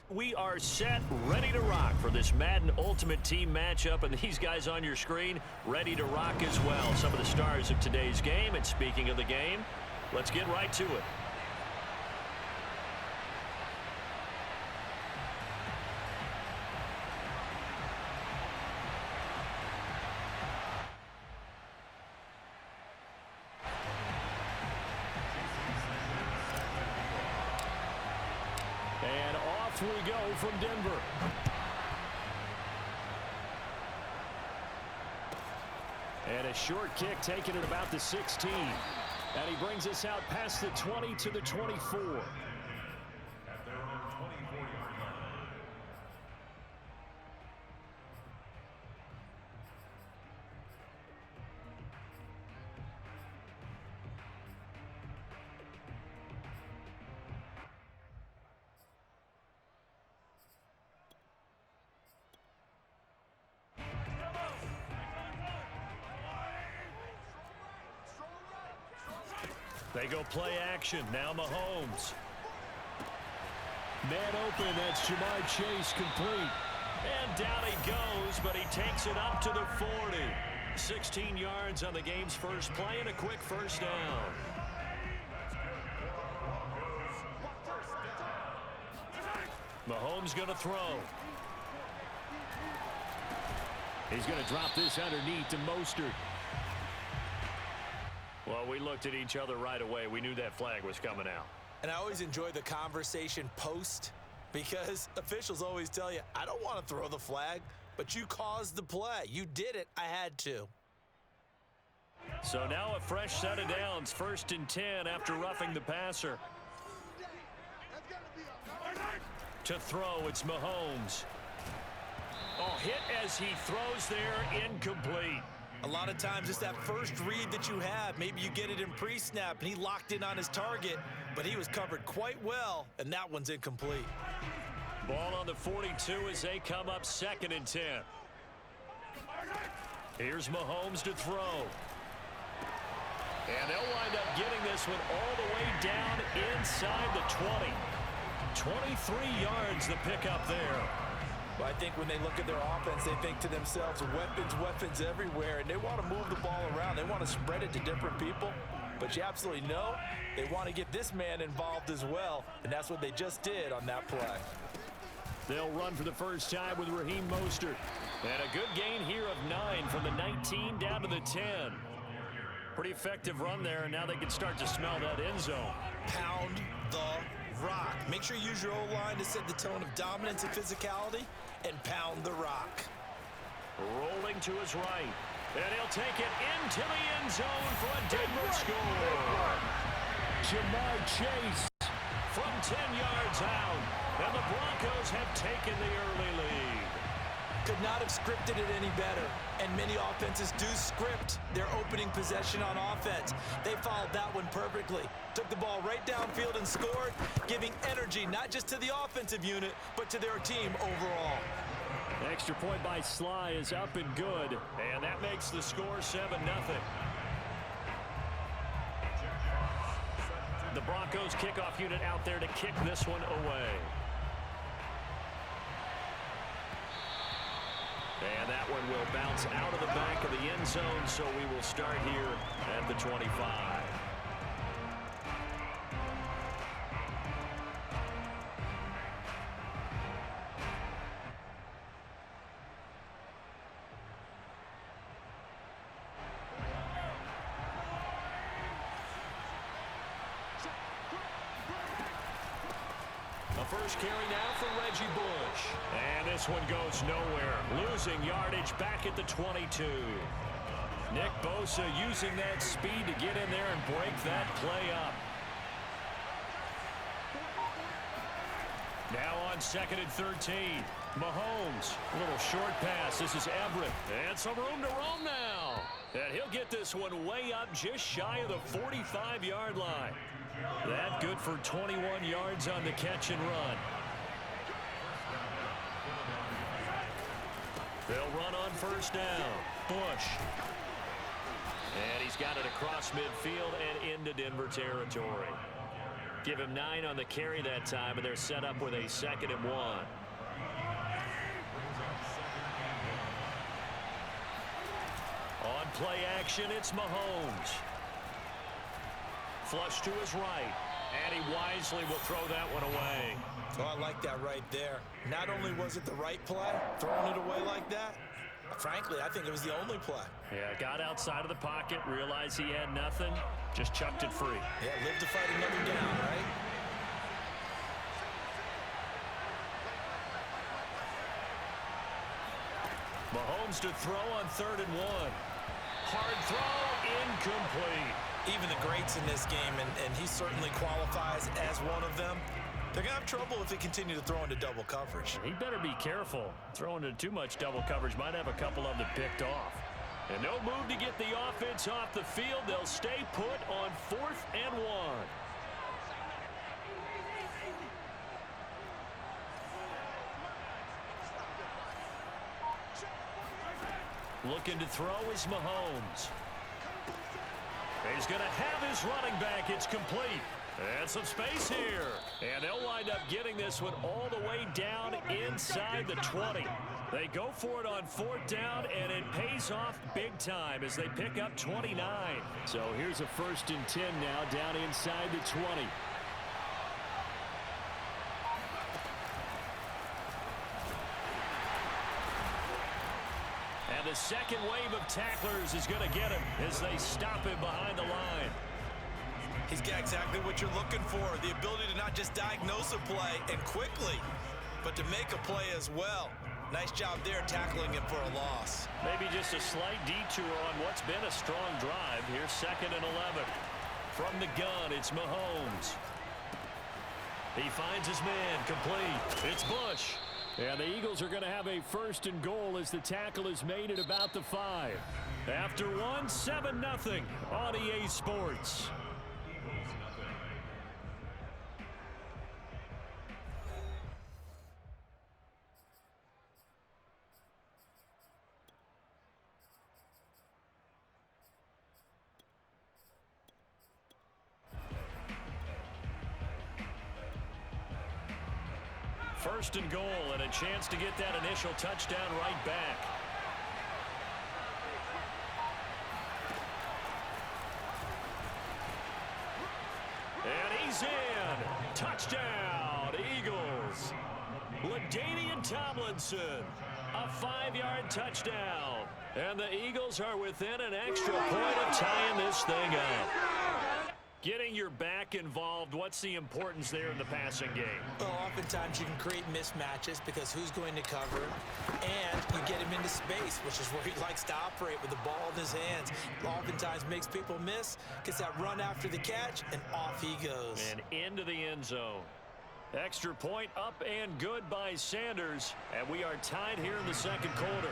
We are set, ready to rock for this Madden Ultimate Team matchup, and these guys on your screen ready to rock as well. Some of the stars of today's game, and speaking of the game, let's get right to it. And off we go from Denver. And a short kick taken at about the 16. And he brings us out past the 20 to the 24. At their own 24-yard line. They go play action. Now Mahomes. Man open. That's Jamar Chase complete. And down he goes, but he takes it up to the 40. 16 yards on the game's first play and a quick first down. Mahomes going to throw. He's going to drop this underneath to Mostert. Well, we looked at each other right away. We knew that flag was coming out. And I always enjoy the conversation post because officials always tell you, I don't want to throw the flag, but you caused the play. You did it. I had to. So now a fresh set of downs. 1st and 10 after roughing the passer. To throw, it's Mahomes. Oh, hit as he throws there, incomplete. A lot of times it's that first read that you have. Maybe you get it in pre-snap and he locked in on his target, but he was covered quite well, and that one's incomplete. Ball on the 42 as they come up 2nd and 10. Here's Mahomes to throw. And they'll wind up getting this one all the way down inside the 20. 23 yards the pickup there. Well, I think when they look at their offense, they think to themselves, weapons everywhere, and they want to move the ball around. They want to spread it to different people, but you absolutely know they want to get this man involved as well, and that's what they just did on that play. They'll run for the first time with Raheem Mostert. And a good gain here of 9 from the 19 down to the 10. Pretty effective run there, and now they can start to smell that end zone. Pound the rock. Make sure you use your O-line to set the tone of dominance and physicality, and pound the rock. Rolling to his right. And he'll take it into the end zone for a Denver score. Jamar Chase from 10 yards out. And the Broncos have taken the early lead. Could not have scripted it any better. And many offenses do script their opening possession on offense. They followed that one perfectly. Took the ball right downfield and scored, giving energy not just to the offensive unit, but to their team overall. Extra point by Sly is up and good. And that makes the score 7-0. The Broncos kickoff unit out there to kick this one away. And that one will bounce out of the back of the end zone, so we will start here at the 25. First carry now for Reggie Bush. And this one goes nowhere. Losing yardage back at the 22. Nick Bosa using that speed to get in there and break that play up. Now on 2nd and 13. Mahomes. A little short pass. This is Everett. And some room to roam now. And he'll get this one way up just shy of the 45-yard line. That good for 21 yards on the catch and run. They'll run on first down. Bush. And he's got it across midfield and into Denver territory. Give him 9 on the carry that time, and they're set up with a 2nd and 1. On play action, it's Mahomes. Flush to his right, and he wisely will throw that one away. Oh, I like that right there. Not only was it the right play, throwing it away like that, frankly, I think it was the only play. Yeah, got outside of the pocket, realized he had nothing, just chucked it free. Yeah, live to fight another down, right? Mahomes to throw on 3rd and 1. Hard throw, incomplete. Even the greats in this game, and he certainly qualifies as one of them, they're going to have trouble if they continue to throw into double coverage. He better be careful. Throwing into too much double coverage might have a couple of them picked off. And no move to get the offense off the field. They'll stay put on 4th and 1. Looking to throw is Mahomes. He's going to have his running back. It's complete. And some space here. And they'll wind up getting this one all the way down inside the 20. They go for it on 4th down, and it pays off big time as they pick up 29. So here's a 1st and 10 now down inside the 20. And the second wave of tacklers is going to get him as they stop him behind the line. He's got exactly what you're looking for, the ability to not just diagnose a play and quickly, but to make a play as well. Nice job there tackling him for a loss. Maybe just a slight detour on what's been a strong drive. Here's 2nd and 11. From the gun, it's Mahomes. He finds his man, complete. It's Bush. And the Eagles are going to have a 1st and goal as the tackle is made at about the 5. After one, 7-0 on EA Sports. First and goal, and a chance to get that initial touchdown right back. And he's in. Touchdown, Eagles. LaDainian Tomlinson, a 5-yard touchdown. And the Eagles are within an extra point of tying this thing up. Getting your back involved, what's the importance there in the passing game? Well, oftentimes you can create mismatches because who's going to cover, and you get him into space, which is where he likes to operate with the ball in his hands. Oftentimes makes people miss, gets that run after the catch, and off he goes. And into the end zone. Extra point up and good by Sanders, and we are tied here in the 2nd quarter.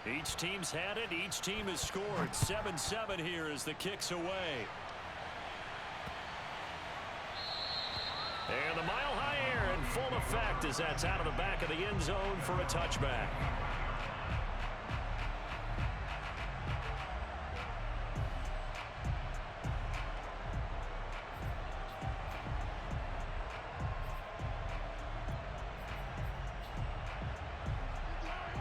Each team's had it. Each team has scored. 7-7 here as the kick's away. And the mile-high air in full effect as that's out of the back of the end zone for a touchback.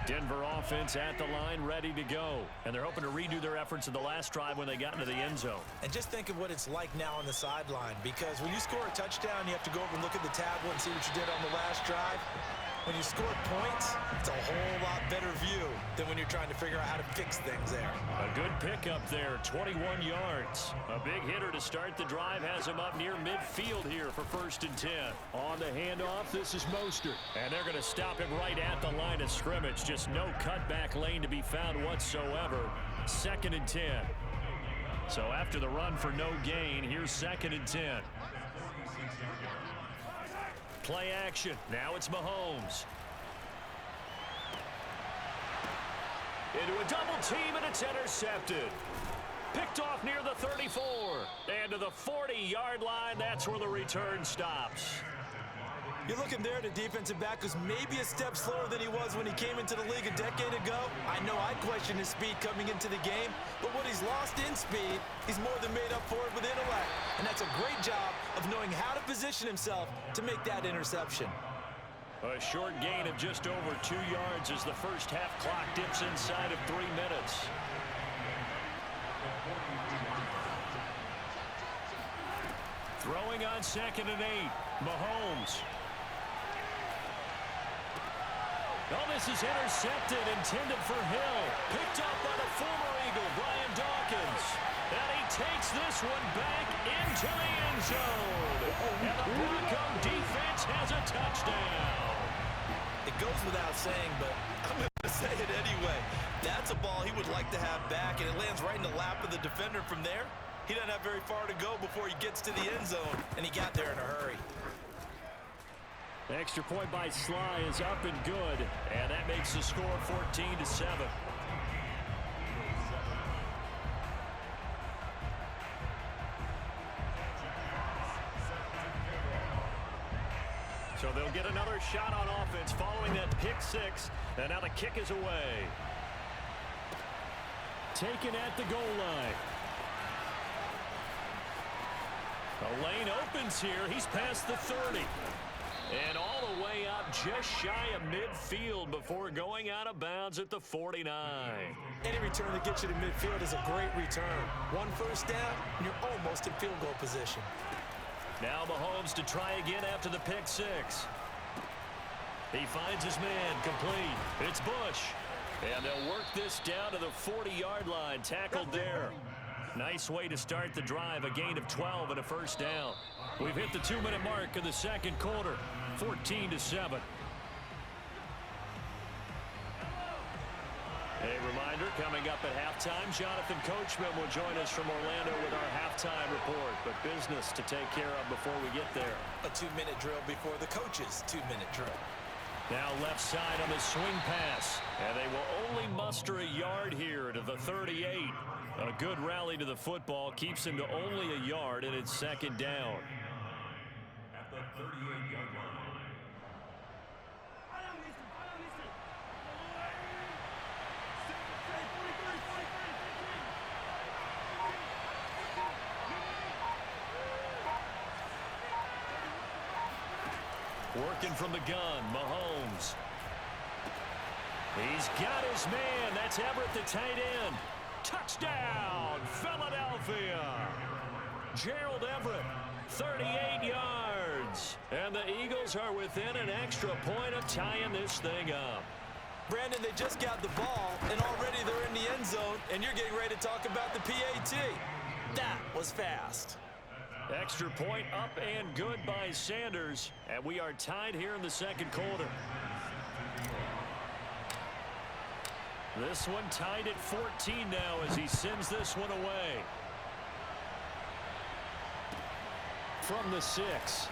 Denver offense at the line, ready to go. And they're hoping to redo their efforts in the last drive when they got into the end zone. And just think of what it's like now on the sideline, because when you score a touchdown, you have to go over and look at the tablet and see what you did on the last drive. When you score points, it's a whole lot better view than when you're trying to figure out how to fix things there. A good pickup there, 21 yards. A big hitter to start the drive has him up near midfield here for 1st and 10. On the handoff, this is Mostert. And they're going to stop him right at the line of scrimmage. Just no cutback lane to be found whatsoever. 2nd and 10. So after the run for no gain, here's 2nd and 10. Play action. Now it's Mahomes. Into a double team, and it's intercepted. Picked off near the 34. And to the 40-yard line, that's where the return stops. You're looking there at a defensive back who's maybe a step slower than he was when he came into the league a decade ago. I know I questioned his speed coming into the game, but what he's lost in speed, he's more than made up for it with intellect. And that's a great job of knowing how to position himself to make that interception. A short gain of just over 2 yards as the first half clock dips inside of 3 minutes. Throwing on 2nd and 8, Mahomes. Oh, this is intercepted, intended for Hill. Picked up by the former Eagle, Brian Dawkins. And he takes this one back into the end zone. And the Bronco defense has a touchdown. It goes without saying, but I'm going to say it anyway. That's a ball he would like to have back, and it lands right in the lap of the defender from there. He doesn't have very far to go before he gets to the end zone, and he got there in a hurry. The extra point by Sly is up and good, and that makes the score 14-7. So they'll get another shot on offense following that pick six, and now the kick is away. Taken at the goal line. The lane opens here. He's past the 30. And all the way up just shy of midfield before going out of bounds at the 49. Any return that gets you to midfield is a great return. One first down, and you're almost in field goal position. Now Mahomes to try again after the pick six. He finds his man complete. It's Bush. And they'll work this down to the 40-yard line. Tackled there. Nice way to start the drive. A gain of 12 and a first down. We've hit the 2-minute mark of the second quarter. 14-7. A reminder, coming up at halftime, Jonathan Coachman will join us from Orlando with our halftime report. But business to take care of before we get there. A 2-minute drill before the coach's 2-minute drill. Now left side on the swing pass. And they will only muster a yard here to the 38. A good rally to the football keeps him to only a yard, and it's second down. At the 38-yard line. Working from the gun, Mahomes. He's got his man. That's Everett, the tight end. Touchdown, Philadelphia. Gerald Everett, 38 yards. And the Eagles are within an extra point of tying this thing up. Brandon, they just got the ball, and already they're in the end zone, and you're getting ready to talk about the PAT. That was fast. Extra point up and good by Sanders. And we are tied here in the second quarter. This one tied at 14 now as he sends this one away. From the 6.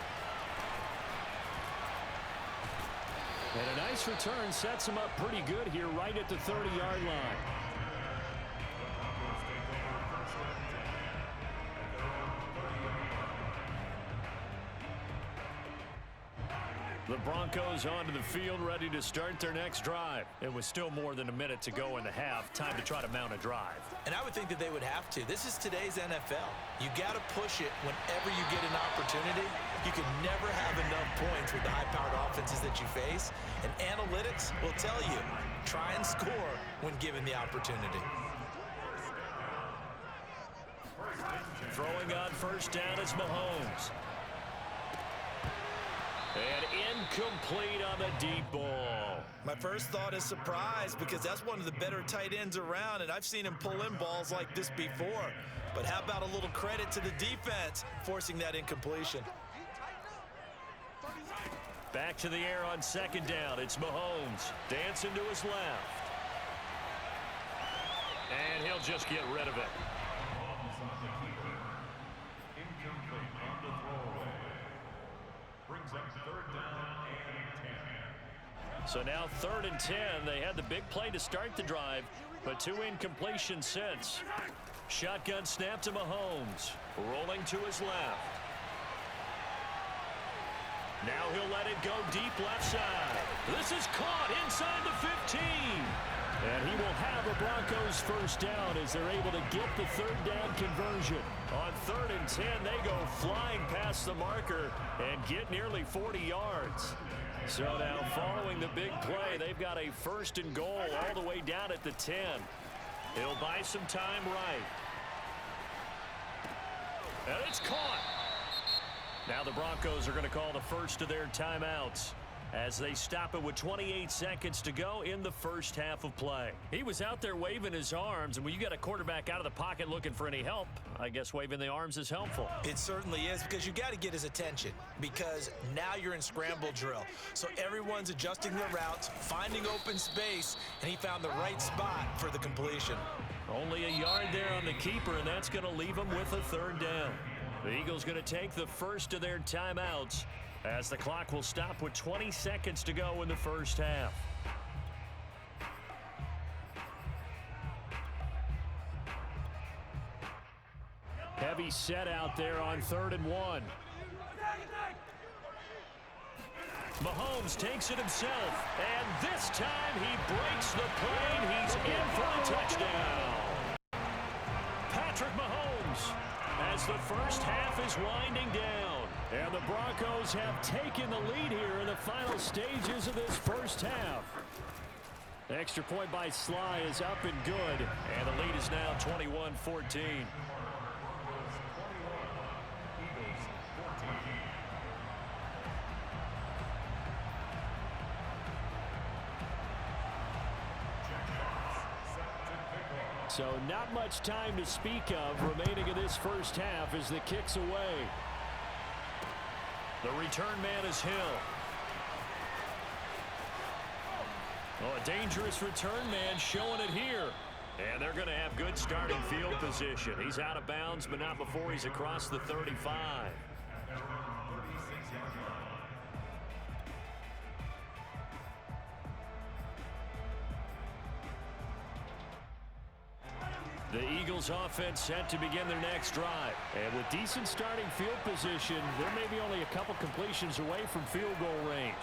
And a nice return sets him up pretty good here right at the 30-yard line. The Broncos onto the field, ready to start their next drive. It was still more than a minute to go in the half. Time to try to mount a drive. And I would think that they would have to. This is today's NFL. You got to push it whenever you get an opportunity. You can never have enough points with the high-powered offenses that you face. And analytics will tell you, try and score when given the opportunity. Throwing on first down is Mahomes. And incomplete on the deep ball. My first thought is surprise because that's one of the better tight ends around, and I've seen him pull in balls like this before. But how about a little credit to the defense forcing that incompletion? Back to the air on second down. It's Mahomes dancing to his left. And he'll just get rid of it. Incomplete on the throwaway. Brings up third down and 10. So now 3rd and 10. They had the big play to start the drive, but 2 incompletions since. Shotgun snap to Mahomes. Rolling to his left. Now he'll let it go deep left side. This is caught inside the 15. And he will have a Broncos first down as they're able to get the third down conversion. On 3rd and 10, they go flying past the marker and get nearly 40 yards. So now following the big play, they've got a 1st and goal all the way down at the 10. He'll buy some time right. And it's caught. Now the Broncos are going to call the first of their timeouts as they stop it with 28 seconds to go in the first half of play. He was out there waving his arms, and when you got a quarterback out of the pocket looking for any help, I guess waving the arms is helpful. It certainly is, because you got to get his attention, because now you're in scramble drill. So everyone's adjusting their routes, finding open space, and he found the right spot for the completion. Only a yard there on the keeper, and that's going to leave him with a 3rd down. The Eagles going to take the first of their timeouts as the clock will stop with 20 seconds to go in the first half. Heavy set out there on 3rd and 1. Mahomes takes it himself, and this time he breaks the plane. He's in for a touchdown. Patrick Mahomes, as the first half is winding down. And the Broncos have taken the lead here in the final stages of this first half. The extra point by Sly is up and good, and the lead is now 21-14. So not much time to speak of remaining in this first half as the kick's away. The return man is Hill. Oh, a dangerous return man showing it here. And they're going to have good starting field position. He's out of bounds, but not before he's across the 35. The Eagles offense set to begin their next drive. And with decent starting field position, they're maybe only a couple completions away from field goal range.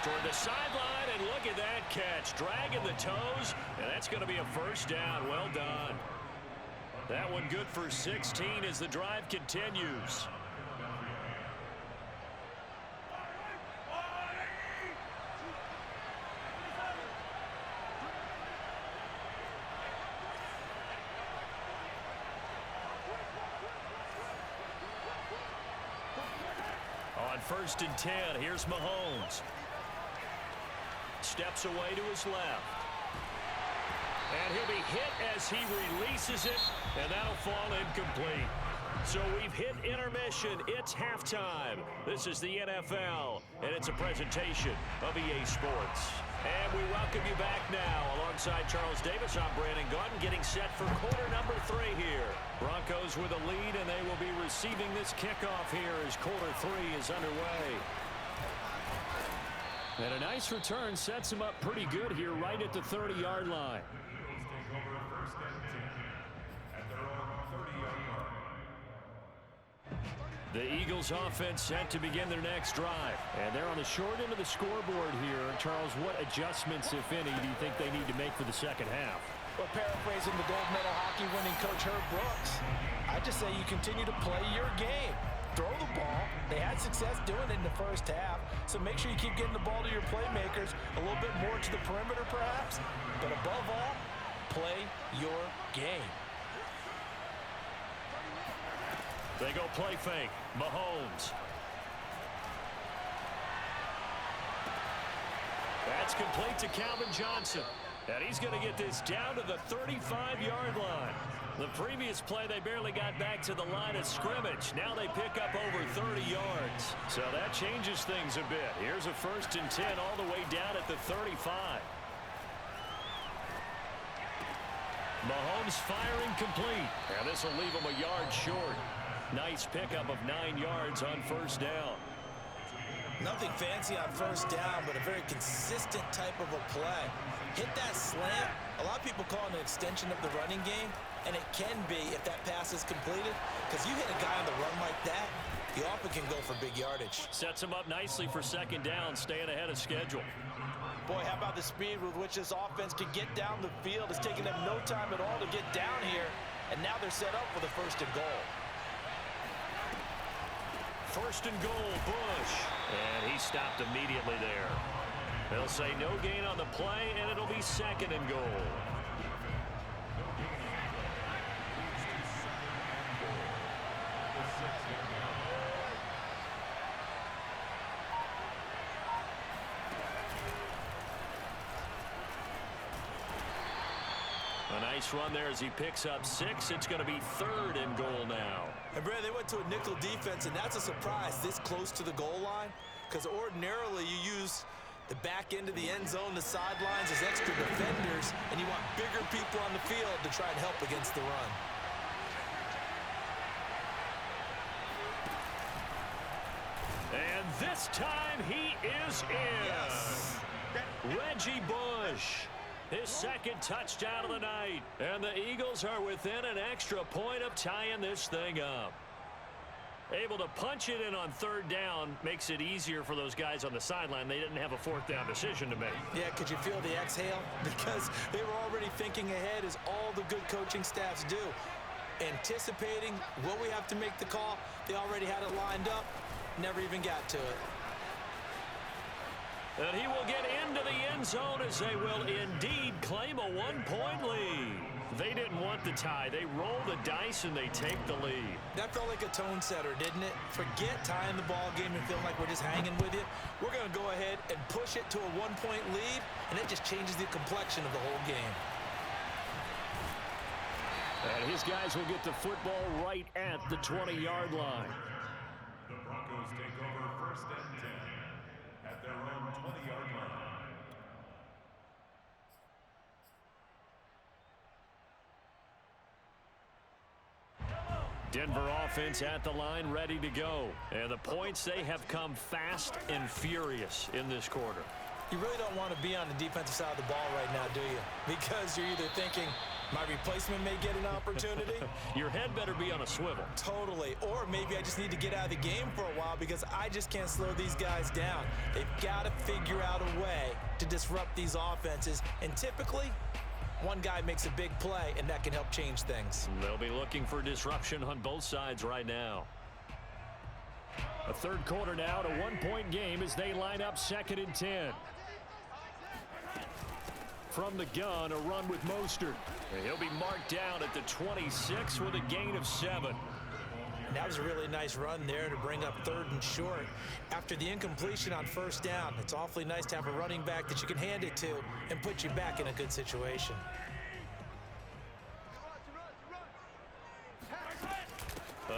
Toward the sideline, and look at that catch. Dragging the toes, and that's going to be a first down. Well done. That one good for 16 as the drive continues. On 1st and 10, here's Mahomes. Steps away to his left. And he'll be hit as he releases it, and that'll fall incomplete. So we've hit intermission. It's halftime. This is the NFL, and it's a presentation of EA Sports. And we welcome you back now. Alongside Charles Davis, I'm Brandon Gaudin, getting set for quarter number 3 here. Broncos with a lead, and they will be receiving this kickoff here as quarter 3 is underway. And a nice return sets him up pretty good here right at the 30-yard line. The Eagles offense set to begin their next drive. And they're on the short end of the scoreboard here. Charles, what adjustments, if any, do you think they need to make for the second half? Well, paraphrasing the gold medal hockey winning coach Herb Brooks, I just say you continue to play your game. Throw the ball. They had success doing it in the first half, so make sure you keep getting the ball to your playmakers, a little bit more to the perimeter perhaps, but above all, play your game. They go play fake. Mahomes. That's complete to Calvin Johnson. And he's going to get this down to the 35-yard line. The previous play, they barely got back to the line of scrimmage. Now they pick up over 30 yards. So that changes things a bit. Here's a 1st and 10 all the way down at the 35. Mahomes firing complete. And this will leave him a yard short. Nice pickup of 9 yards on 1st down. Nothing fancy on 1st down, but a very consistent type of a play. Hit that slant. A lot of people call it an extension of the running game, and it can be if that pass is completed, because you hit a guy on the run like that, he often can go for big yardage. Sets him up nicely for second down, staying ahead of schedule. Boy, how about the speed with which this offense can get down the field? It's taking them no time at all to get down here, and now they're set up for the 1st and goal. 1st and goal, Bush. And he stopped immediately there. They'll say no gain on the play, and it'll be 2nd and goal. A nice run there as he picks up 6. It's going to be 3rd and goal now. And Brad, they went to a nickel defense, and that's a surprise this close to the goal line, because ordinarily you use the back end of the end zone, the sidelines as extra defenders, and you want bigger people on the field to try and help against the run. And this time he is in. Yes. Reggie Bush. His 2nd touchdown of the night. And the Eagles are within an extra point of tying this thing up. Able to punch it in on 3rd down makes it easier for those guys on the sideline. They didn't have a 4th down decision to make. Yeah, could you feel the exhale? Because they were already thinking ahead, as all the good coaching staffs do. Anticipating, will we have to make the call? They already had it lined up. Never even got to it. And he will get into the end zone as they will indeed claim a 1-point lead. They didn't want the tie. They roll the dice and they take the lead. That felt like a tone setter, didn't it? Forget tying the ball game and feeling like we're just hanging with you. We're going to go ahead and push it to a 1-point lead, and it just changes the complexion of the whole game. And his guys will get the football right at the 20-yard line. The Broncos take over 1st and 10 at their own 20-yard line. Denver offense at the line, ready to go. And the points, they have come fast and furious in this quarter. You really don't want to be on the defensive side of the ball right now, do you? Because you're either thinking, my replacement may get an opportunity. Your head better be on a swivel. Totally. Or maybe I just need to get out of the game for a while because I just can't slow these guys down. They've got to figure out a way to disrupt these offenses. And typically, one guy makes a big play, and that can help change things. They'll be looking for disruption on both sides right now. A 3rd quarter now, to 1-point game as they line up 2nd and 10. From the gun, a run with Mostert. And he'll be marked down at the 26 with a gain of 7. And that was a really nice run there to bring up 3rd and short. After the incompletion on 1st down, it's awfully nice to have a running back that you can hand it to and put you back in a good situation.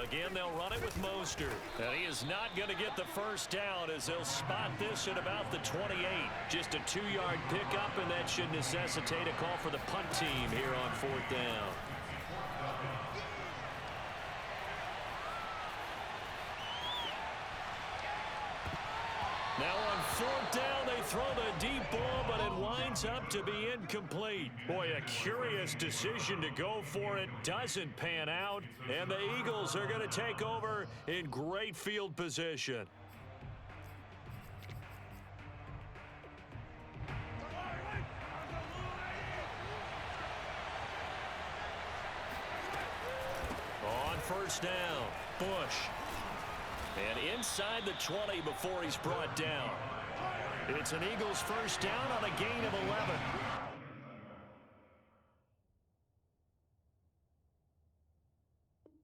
Again, they'll run it with Mostert. And he is not going to get the 1st down as they'll spot this at about the 28. Just a 2-yard pickup, and that should necessitate a call for the punt team here on 4th down. Now on 4th down, they throw the deep ball, but it winds up to be incomplete. Boy, a curious decision to go for it. Doesn't pan out, and the Eagles are going to take over in great field position. On 1st down, Bush. And inside the 20 before he's brought down. It's an Eagles 1st down on a gain of 11.